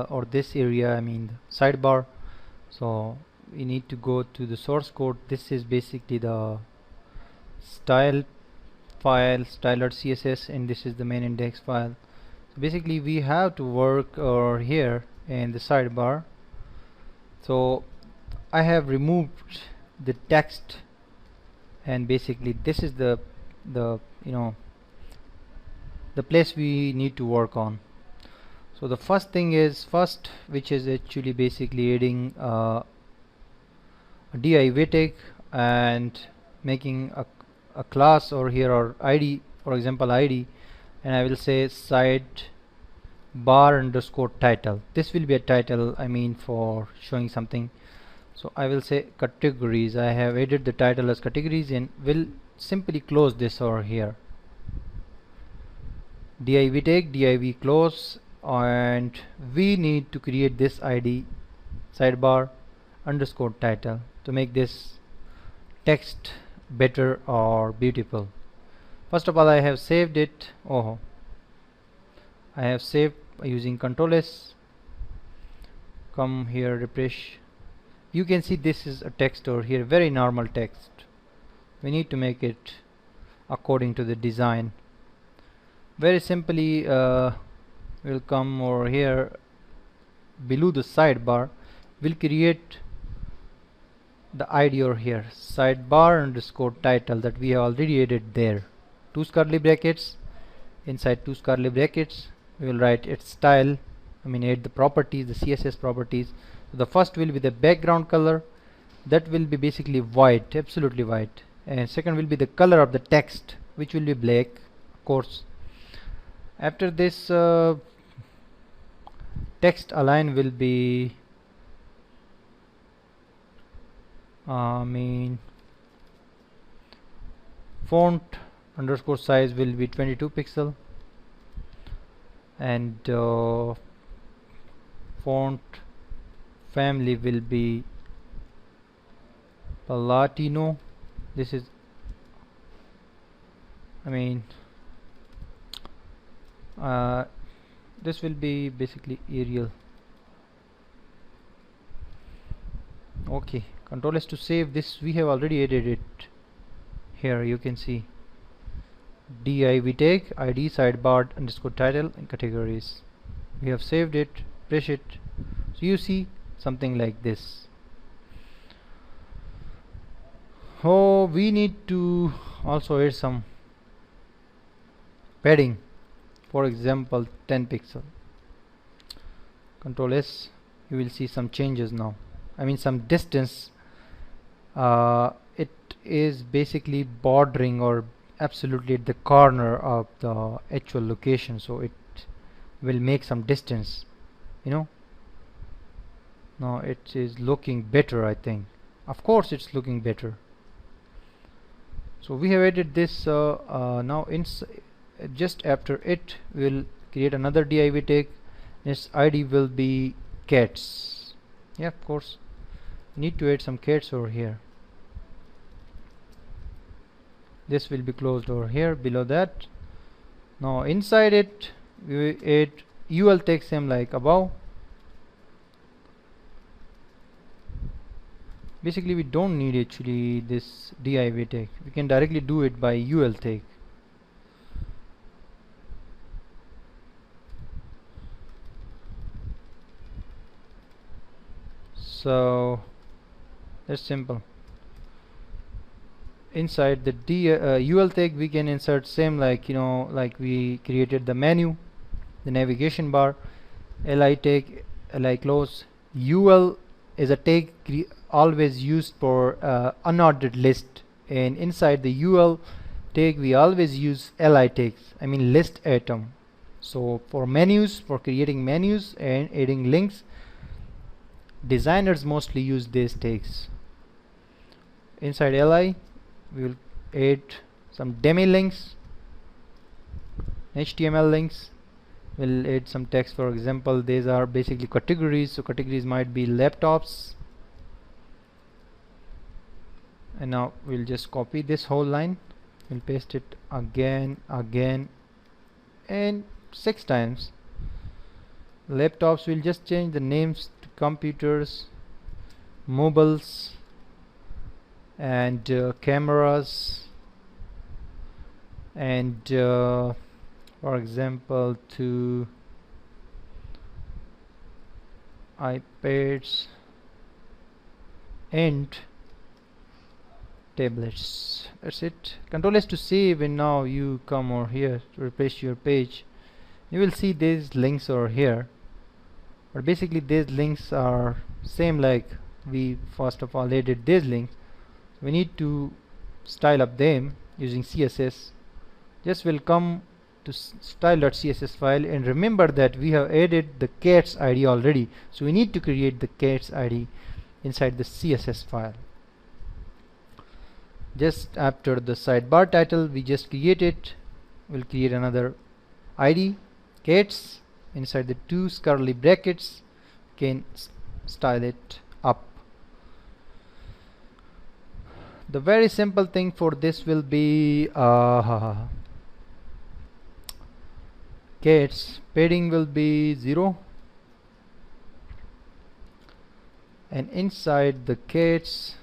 or this area, I mean the sidebar. So we need to go to the source code. This is basically the style file, style.css, and this is the main index file. So basically we have to work over here in the sidebar. So I have removed the text, and basically this is the the place we need to work on. So the first thing is which is actually basically adding a div tag and making a class over here, or id, for example id, and I will say side bar underscore title. This will be a title, I mean, for showing something. So I will say categories. I have added the title as categories, and will simply close this over here. Div tag, div close, and we need to create this id sidebar underscore title to make this text better or beautiful. First of all, I have saved it. I have saved using Ctrl S. Come here, refresh. You can see this is a text over here, very normal text. We need to make it according to the design. Very simply, we'll come over here below the sidebar. We'll create the ID over here, sidebar underscore title, that we have already added there. Two curly brackets. Inside two curly brackets, we will write its style. I mean, add the properties, the CSS properties. So the first will be the background color. That will be basically white, absolutely white. And second will be the color of the text, which will be black, of course. After this, text align will be font underscore size will be 22 pixel, and font family will be Palatino. This is, this will be basically Arial. Okay, Control S to save this. We have already added it here. You can see div tag id sidebar underscore title and categories. We have saved it. Press it. So you see something like this. Oh, we need to also add some padding, for example 10 pixel. Control S, you will see some changes now, I mean some distance. It is basically bordering or absolutely at the corner of the actual location, so it will make some distance, now it is looking better, I think. Of course it's looking better. So we have added this. Now just after it, we will create another div tag. Its id will be cats. Yeah, of course need to add some cats over here. This will be closed over here below that. Now inside it, we will add ul tag, same like above. Basically we don't need actually this div tag. We can directly do it by ul tag. So that's simple. Inside the ul tag, we can insert same like like we created the menu, the navigation bar. Li tag, li close. Ul is a tag always used for unordered list, and inside the ul tag we always use li tags, I mean list item. So for menus, for creating menus and adding links, designers mostly use these tags. Inside li, we will add some demi links, HTML links. We'll add some text. For example, these are basically categories, so categories might be laptops. And now we'll just copy this whole line. We'll paste it again and 6 times. Laptops, will just change the names to computers, mobiles, and cameras, and for example to iPads and tablets. That's it. Control S to save, and now you come over here to refresh your page. You will see these links over here, but basically these links are same like we first of all added these links. We need to style up them using CSS. Just will come to style.css file, and remember that we have added the cat's ID already, so we need to create the cat's ID inside the CSS file. Just after the sidebar title we just created, we'll create another ID cats inside the two curly brackets, can style it up. The very simple thing for this will be cats padding will be 0, and inside the cats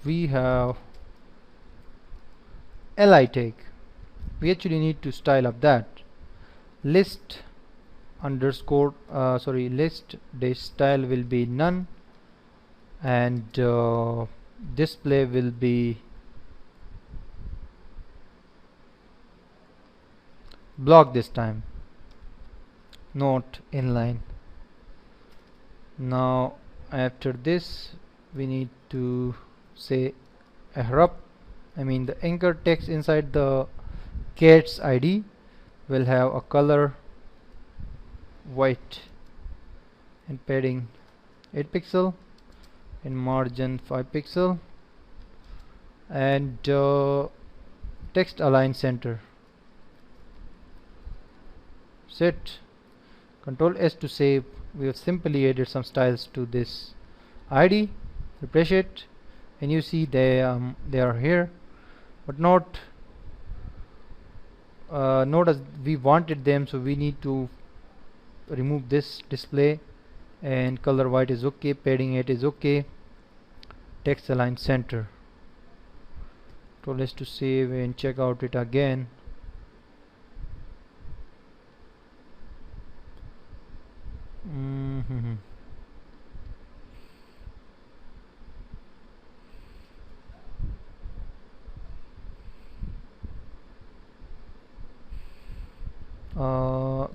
we have li tag. We actually need to style up that list underscore list dash style will be none, and display will be block this time, not inline. Now after this we need to say href, the anchor text inside the cat's ID will have a color white, and padding 8 pixel, and margin 5 pixel, and text align center. Set. Control S to save. We have simply added some styles to this ID. Refresh it, and you see they are here, but not as we wanted them, so we need to remove this display, and color white is okay, padding 8 is okay, text align center. Control S to save and check out it again.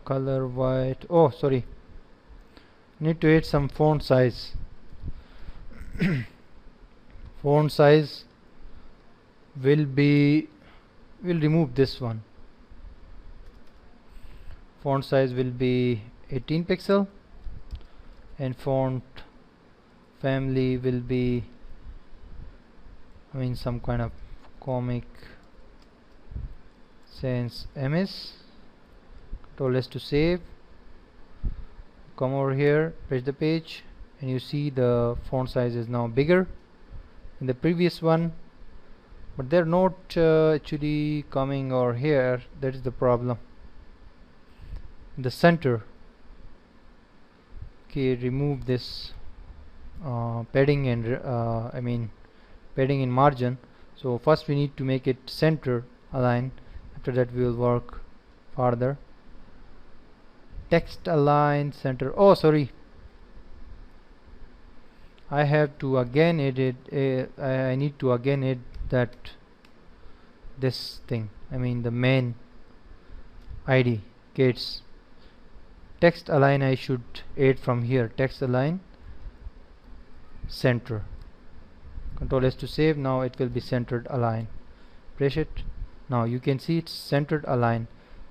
Color white. Oh, sorry. Need to add some font size. Font size will be. We'll remove this one. Font size will be 18 pixel, and font family will be some kind of Comic Sans MS. Control S to save. Come over here, refresh the page, and you see the font size is now bigger in the previous one, but they're not actually coming over here. That is the problem. The center. Okay, remove this padding and padding in margin. So first we need to make it center align. After that we will work further. Text align center. Oh, sorry, I have to again edit. I need to again add that this thing. The main ID gets text align. I should add from here. Text align center. Control S to save. Now it will be centered align. Press it. Now you can see it's centered align.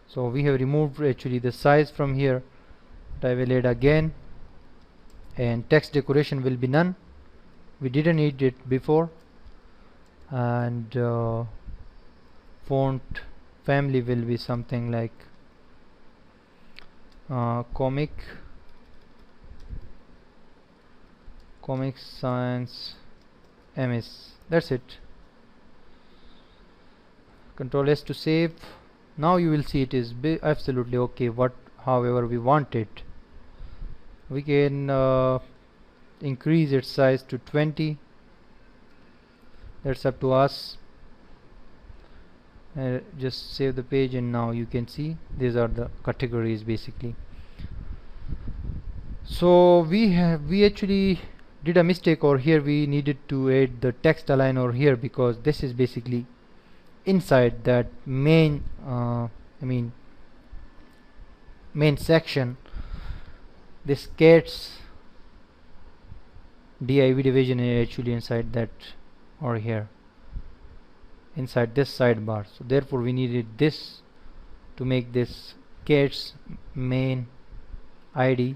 So we have removed actually the size from here, but I will add again, and text decoration will be none. We didn't need it before, and font family will be something like Comic Sans MS. That's it. Control S to save. Now you will see it is absolutely okay. However we want it, we can increase its size to 20. That's up to us. Just save the page, and now you can see these are the categories basically. So we actually did a mistake over here. We needed to add the text align over here, because this is basically inside that main main section. This cats div division is actually inside that over here, inside this sidebar. So therefore we needed this to make this cats main id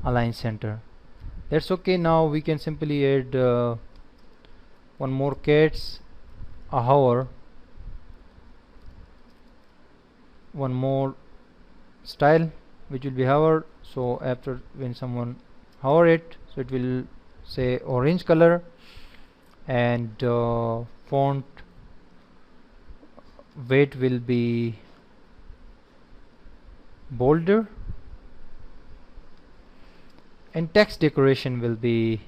align center. That's okay. Now we can simply add one more cats, a hover, one more style which will be hover. So after when someone hover it, so it will say orange color, and font weight will be bolder, and text decoration will be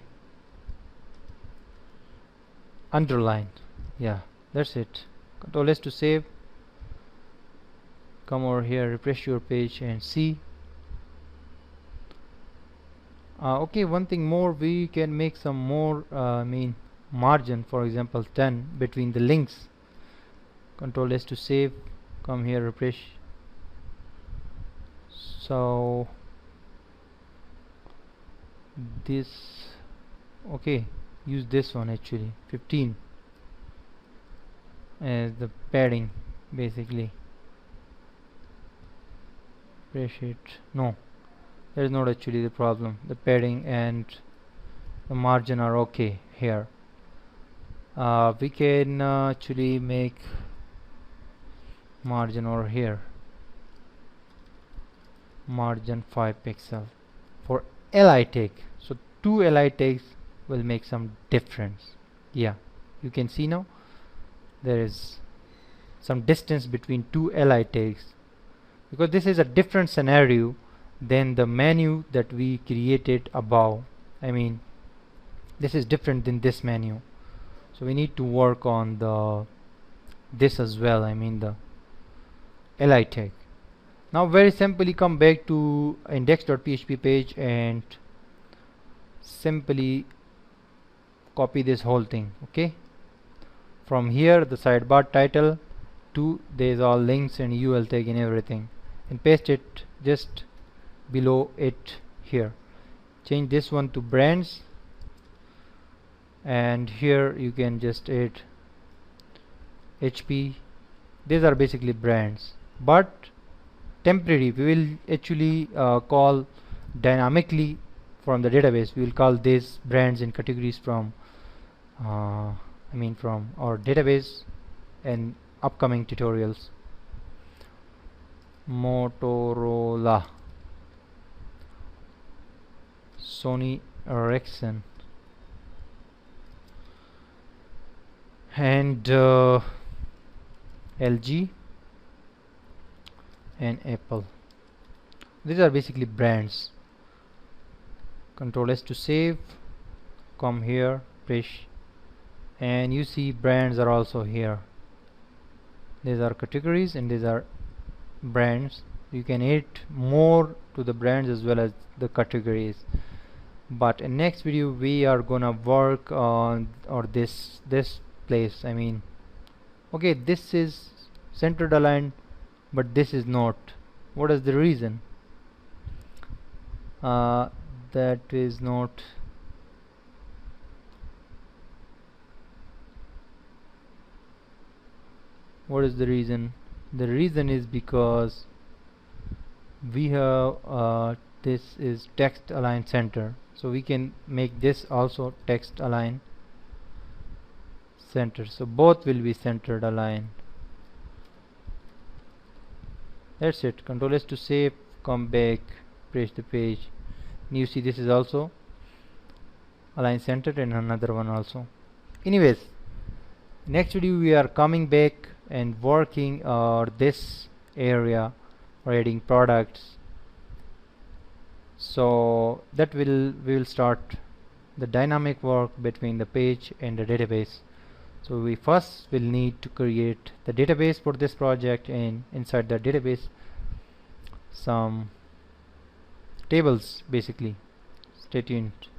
underlined. Yeah, that's it. Control S to save. Come over here, refresh your page and see. Okay, one thing more, we can make some more margin, for example 10 between the links. Control S to save. Come here, refresh. So this, okay, use this one actually, 15 as the padding basically. Refresh it. No, that is not actually the problem. The padding and the margin are okay here. We can actually make margin over here, margin 5 pixel for li tag. So 2 li tags will make some difference. Yeah, you can see now there is some distance between 2 li tags, because this is a different scenario than the menu that we created above. This is different than this menu, so we need to work on this as well, the li tag. Now very simply come back to index.php page and simply copy this whole thing. Okay, from here the sidebar title to there's all links and ul tag and everything, and paste it just below it here. Change this one to brands, and here you can just add HP. These are basically brands, but temporary. We will actually call dynamically from the database. We will call these brands and categories from from our database in upcoming tutorials. Motorola, Sony Ericsson, and LG and Apple. These are basically brands. Control S to save. Come here, push, and you see brands are also here. These are categories and these are brands. You can add more to the brands as well as the categories, but in next video we are gonna work on this place. Okay, this is centered aligned, but this is not. What is the reason? That is not. What is the reason? The reason is because we have this is text align center, so we can make this also text align center, so both will be centered aligned. That's it. Control S to save. Come back, press the page, and you see this is also align centered, and another one also. Anyways, next video we are coming back and working this area or adding products. So that we will start the dynamic work between the page and the database. So we first will need to create the database for this project, and inside the database some tables basically. Stay tuned.